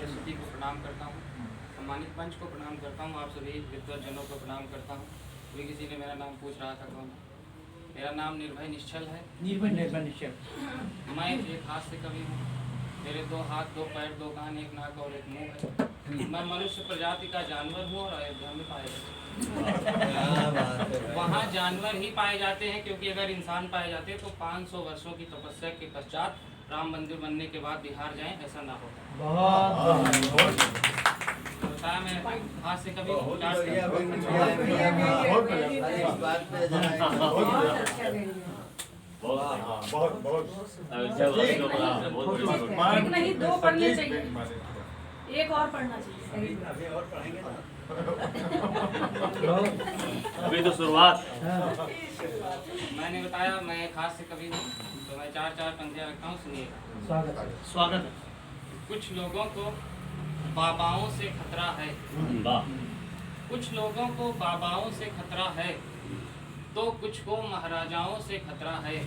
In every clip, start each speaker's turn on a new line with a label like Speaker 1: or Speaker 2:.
Speaker 1: सरस्वती को प्रणाम करता हूँ, सम्मानित पंच को प्रणाम करता हूँ, आप सभी विद्वजनों को प्रणाम करता हूँ। अभी किसी ने मेरा नाम पूछ रहा था कौन। मेरा नाम निर्भय निश्चल है।
Speaker 2: निर्भय निश्चल।
Speaker 1: मैं एक हाथ से कवि हूँ। मेरे 2 हाथ 2 पैर 2 कान 1 नाक और 1 मुँह है। मैं मनुष्य प्रजाति का जानवर हूँ और अयोध्या में पाए जाते हैं। वहाँ जानवर ही पाए जाते हैं, क्योंकि अगर इंसान पाए जाते हैं तो 500 वर्षों की तपस्या के पश्चात राम मंदिर बनने के बाद बिहार जाएं, ऐसा ना हो। बताया मैं हाथ से कभी
Speaker 3: एक नहीं 2 पढ़ने चाहिए, एक और पढ़ना चाहिए।
Speaker 4: अभी और पढ़ेंगे ना।
Speaker 5: अभी तो शुरुआत।
Speaker 1: मैंने बताया मैं एक हाथ से कभी हूँ, तो मैं 4 पंक्तियाँ रखता हूँ, सुनिएगा।
Speaker 5: स्वागत है।
Speaker 1: कुछ लोगों को बाबाओं से खतरा है, कुछ लोगों को बाबाओं से खतरा है, तो कुछ को महाराजाओं से खतरा है।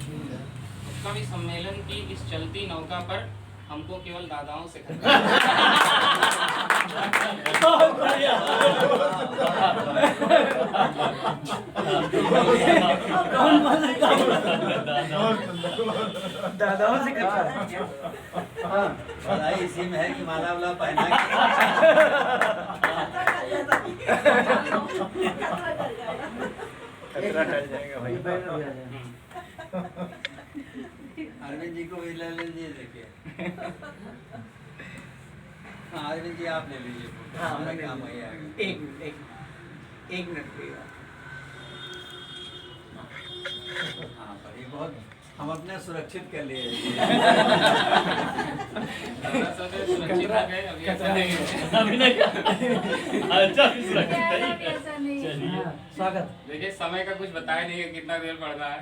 Speaker 1: कवि सम्मेलन की इस चलती नौका पर हमको केवल दादाओं से खतरा
Speaker 2: दादाओं से
Speaker 4: बधाई इसी में है कि माला वाला पहना
Speaker 2: खतरा टल जाएगा भाई।
Speaker 4: अरविंद जी को भी ले लीजिए, देखिए। हाँ अरविंद जी आप ले लीजिए।
Speaker 2: हाँ,
Speaker 4: हमारा काम वही आएगा।
Speaker 2: एक मिनट लगेगा।
Speaker 4: हाँ पर ये बहुत हम अपने सुरक्षित कर लिए।
Speaker 1: सुरक्षित आ गए, अभी ऐसा नहीं है।
Speaker 5: अभी नहीं। अच्छा सुरक्षित है।
Speaker 2: हाँ, स्वागत।
Speaker 1: देखिए समय का कुछ बताया नहीं है, कितना देर पढ़ना है।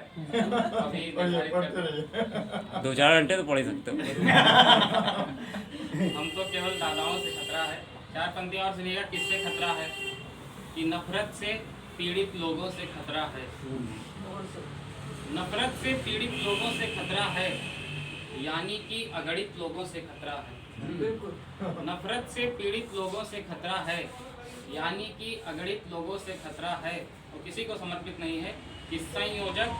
Speaker 1: अभी निर्धारित करते
Speaker 6: 2-4 घंटे तो पढ़ ही सकते हो।
Speaker 1: हमको केवल दादाओं से खतरा है। 4 पंक्तियाँ और सुनिएगा। किससे खतरा है? कि नफरत से पीड़ित लोगों से खतरा है। नफरत से पीड़ित लोगों से खतरा है, यानी कि अगणित लोगों से खतरा है। नफरत से पीड़ित लोगों से खतरा है, यानी कि अगणित लोगों से खतरा है। और किसी को समर्पित नहीं है कि संयोजक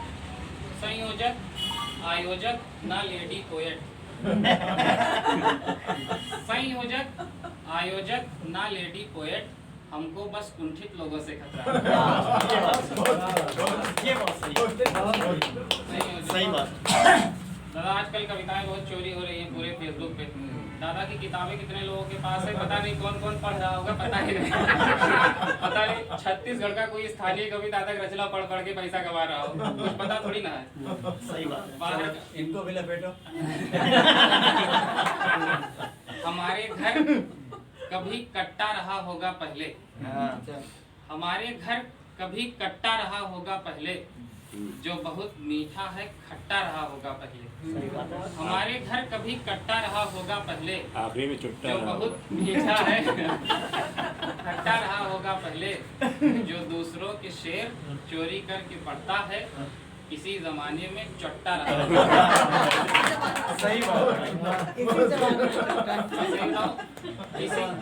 Speaker 1: आयोजक ना लेडी पोएट। संयोजक आयोजक ना लेडी पोएट, हमको बस कुंठित लोगों से खतरा है।
Speaker 5: ये बहुत सही बात।
Speaker 1: दादा आजकल कविताएं बहुत चोरी हो रही हैं पूरे फेसबुक पे। दादा की किताबें कितने लोगों के पास है, पता नहीं कौन कौन पढ़ रहा होगा, पता ही नहीं। पता नहीं छत्तीसगढ़ का कोई स्थानीय कवि दादा की रचना पढ़ पढ़ के पैसा कमा रहा हो, कुछ पता थोड़ी ना है।
Speaker 5: सही बात है।
Speaker 1: बाहर
Speaker 4: इनको भी लपेटो।
Speaker 1: हमारे घर कभी कट्टा रहा होगा पहले। हमारे घर कभी कट्टा रहा होगा पहले, जो बहुत मीठा है खट्टा रहा होगा पहले। हमारे घर कभी कट्टा रहा होगा पहले,
Speaker 6: आखिरी में चुट्टा
Speaker 1: जो
Speaker 6: रहा
Speaker 1: बहुत मीठा है खट्टा रहा होगा पहले। जो दूसरों के शेर चोरी करके पढ़ता है, इसी जमाने में चट्टा रहा होगा।
Speaker 5: सही बात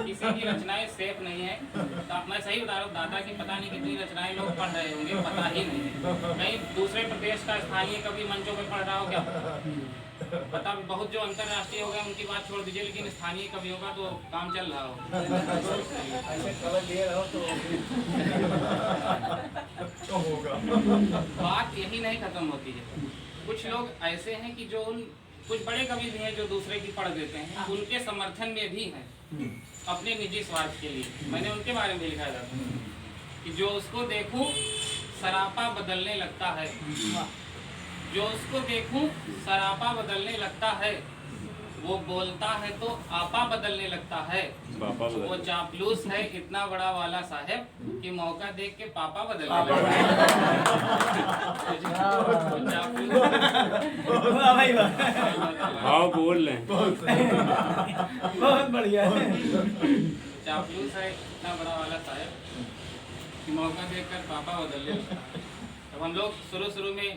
Speaker 1: किसी की रचनाएं सेफ नहीं है। तो मैं सही बता रहा हूँ, दादा की पता नहीं कितनी रचनाएं लोग पढ़ रहे होंगे, पता ही नहीं है। कहीं दूसरे प्रदेश का स्थानीय कवि मंचों पे पढ़ रहा हो क्या पता। बहुत जो अंतर्राष्ट्रीय हो गए उनकी बात छोड़ दीजिए, लेकिन स्थानीय कवियों का तो काम चल रहा हो।
Speaker 4: ऐसे खबर लिए रहो तो होगा।
Speaker 1: बात यही नहीं खत्म होती है। कुछ लोग ऐसे हैं कि जो कुछ बड़े कवि भी हैं जो दूसरे की पढ़ देते हैं, उनके समर्थन में भी हैं अपने निजी स्वार्थ के लिए। मैंने उनके बारे में भी लिखा था कि जो उसको देखूं सरापा बदलने लगता है, जो उसको देखूं सरापा बदलने लगता है, वो बोलता है तो आपा बदलने लगता है। वो चापलूस है इतना बड़ा वाला साहब कि मौका देख के पापा बदलने लगता है।
Speaker 6: हाँ बोल रहे
Speaker 2: बहुत बढ़िया है।
Speaker 1: चापलूस है इतना बड़ा वाला साहब कि मौका देखकर पापा बदलने लगता है। जब हम लोग शुरू में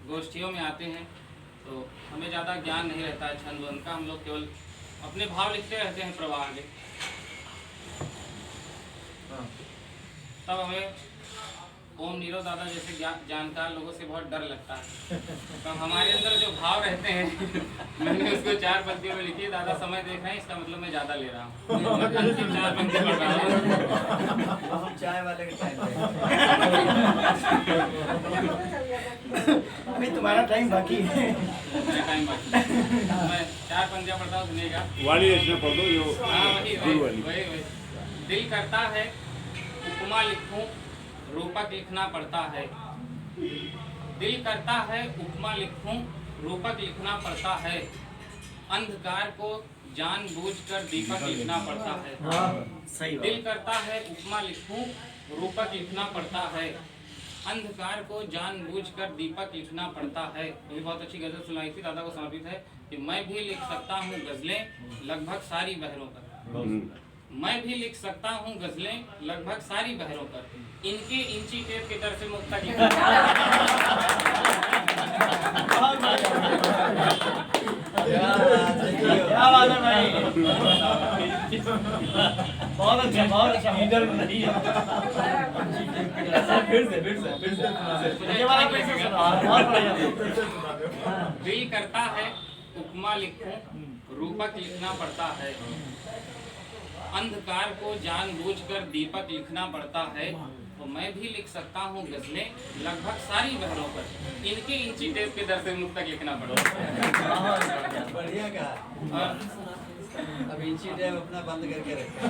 Speaker 1: गोष्ठियों में आते हैं तो हमें ज़्यादा ज्ञान नहीं रहता है छंद वंद का। हम लोग केवल अपने भाव लिखते रहते हैं प्रवाह में। तब हमें ओम नीरव दादा जैसे जानकार लोगों से बहुत डर लगता है। तो हमारे अंदर जो भाव रहते हैं मैंने उसको 4 पंक्तियों में लिखी। दादा समय देख रहे हैं, इसका मतलब मैं ज्यादा ले रहा हूँ। मैं अंतिम 4 पंक्ति पढ़ रहा हूँ।
Speaker 4: हम चाय वाले के टाइम पे
Speaker 2: अभी तुम्हारा टाइम बाकी है।
Speaker 1: मेरा टाइम बाकी है। मैं 4 पंक्तियाँ पढ़ता हूँ, सुनिएगा।
Speaker 6: वाली रचना पढ़ दो जो
Speaker 1: हाँ वही
Speaker 6: गुरु
Speaker 1: वही
Speaker 6: वाली।
Speaker 1: वही। दिल करता है उपमा लिखूं, रूपक लिखना पड़ता है। दिल करता है उपमा लिखूं, रूपक लिखना पड़ता है। अंधकार को जानबूझकर दीपक लिखना पड़ता है।
Speaker 2: सही
Speaker 1: दिल करता है उपमा लिखूं, रूपक लिखना पड़ता है। अंधकार को जानबूझकर दीपक लिखना पड़ता है। ये बहुत अच्छी गजल सुनाई थी, दादा को समर्पित है कि मैं भी लिख सकता हूँ गजलें लगभग सारी बहरों पर। मैं भी लिख सकता हूँ गजलें लगभग सारी बहरों पर। इनके इंची टेप के डर से मुक्ता की
Speaker 2: क्या बात है भाई, बहुत अच्छा, बहुत अच्छा।
Speaker 5: इधर नहीं है। फिर से
Speaker 2: ये वाला फिर से सुनाओ, बहुत बढ़िया।
Speaker 1: दिल करता है उपमा लिखूं, रूपक लिखना पड़ता है। अंधकार को जानबूझकर दीपक लिखना पड़ता है। तो मैं भी लिख सकता हूँ गजलें लगभग सारी बहरों पर। इनके इंची टेप के दर से मुक्त तक लिखना पड़ता है।
Speaker 4: बढ़िया का।
Speaker 1: और
Speaker 4: अब इंची टैब अपना बंद करके रखा।